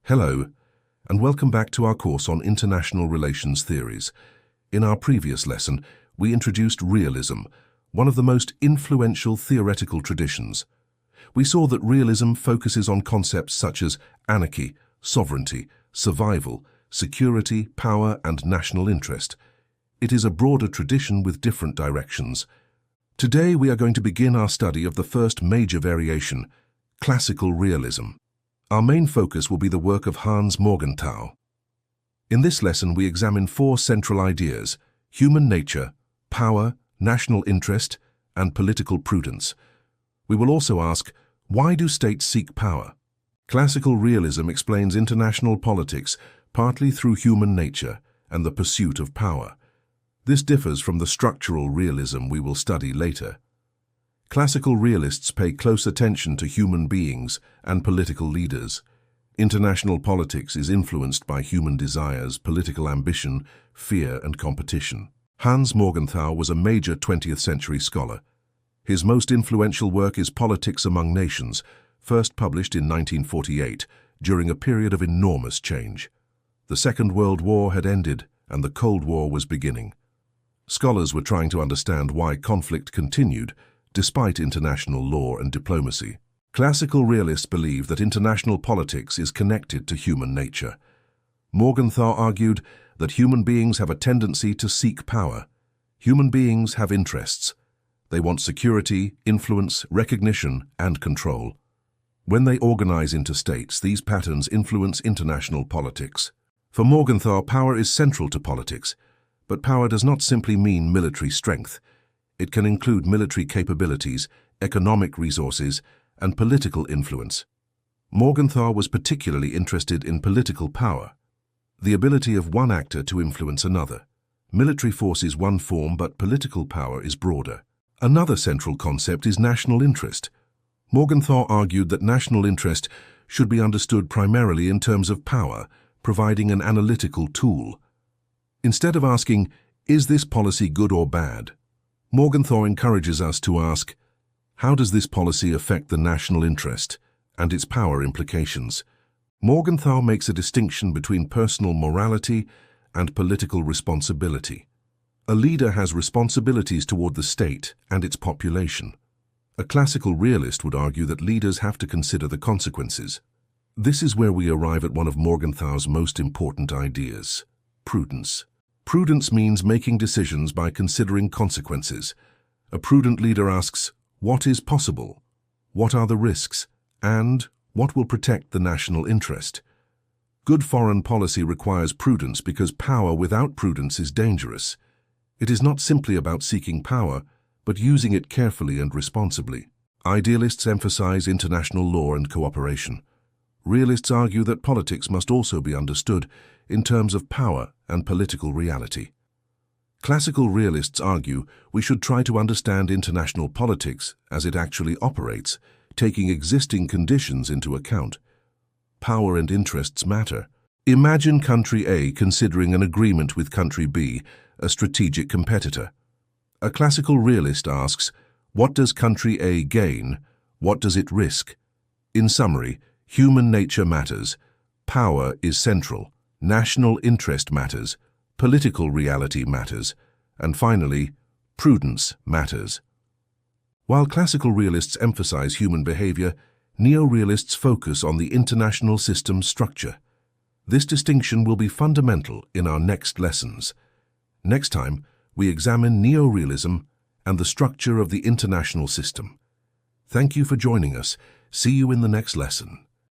Hello, and welcome back to our course on international relations theories. In our previous lesson, we introduced realism, one of the most influential theoretical traditions. We saw that realism focuses on concepts such as anarchy, sovereignty, survival, security, power, and national interest. It is a broader tradition with different directions. Today we are going to begin our study of the first major variation, classical realism. Our main focus will be the work of Hans Morgenthau. In this lesson, we examine four central ideas: human nature, power, national interest, and political prudence. We will also ask, why do states seek power? Classical realism explains international politics partly through human nature and the pursuit of power. This differs from the structural realism we will study later. Classical realists pay close attention to human beings and political leaders. International politics is influenced by human desires, political ambition, fear, and competition. Hans Morgenthau was a major 20th century scholar. His most influential work is Politics Among Nations, first published in 1948, during a period of enormous change. The Second World War had ended, and the Cold War was beginning. Scholars were trying to understand why conflict continued, despite international law and diplomacy. Classical realists believe that international politics is connected to human nature. Morgenthau argued that human beings have a tendency to seek power. Human beings have interests. They want security, influence, recognition, and control. When they organize into states, these patterns influence international politics. For Morgenthau, power is central to politics, but power does not simply mean military strength. It can include military capabilities, economic resources, and political influence. Morgenthau was particularly interested in political power, the ability of one actor to influence another. Military force is one form, but political power is broader. Another central concept is national interest. Morgenthau argued that national interest should be understood primarily in terms of power, providing an analytical tool. Instead of asking, is this policy good or bad? Morgenthau encourages us to ask, how does this policy affect the national interest and its power implications? Morgenthau makes a distinction between personal morality and political responsibility. A leader has responsibilities toward the state and its population. A classical realist would argue that leaders have to consider the consequences. This is where we arrive at one of Morgenthau's most important ideas: prudence. Prudence means making decisions by considering consequences. A prudent leader asks, what is possible? What are the risks? And what will protect the national interest? Good foreign policy requires prudence because power without prudence is dangerous. It is not simply about seeking power, but using it carefully and responsibly. Idealists emphasize international law and cooperation. Realists argue that politics must also be understood in terms of power and political reality. Classical realists argue we should try to understand international politics as it actually operates, taking existing conditions into account. Power and interests matter. Imagine country A considering an agreement with country B, a strategic competitor. A classical realist asks, what does country A gain? What does it risk? In summary, human nature matters, power is central, national interest matters, political reality matters, and finally, prudence matters. While classical realists emphasize human behavior, neo-realists focus on the international system's structure. This distinction will be fundamental in our next lessons. Next time, we examine neo-realism and the structure of the international system. Thank you for joining us. See you in the next lesson.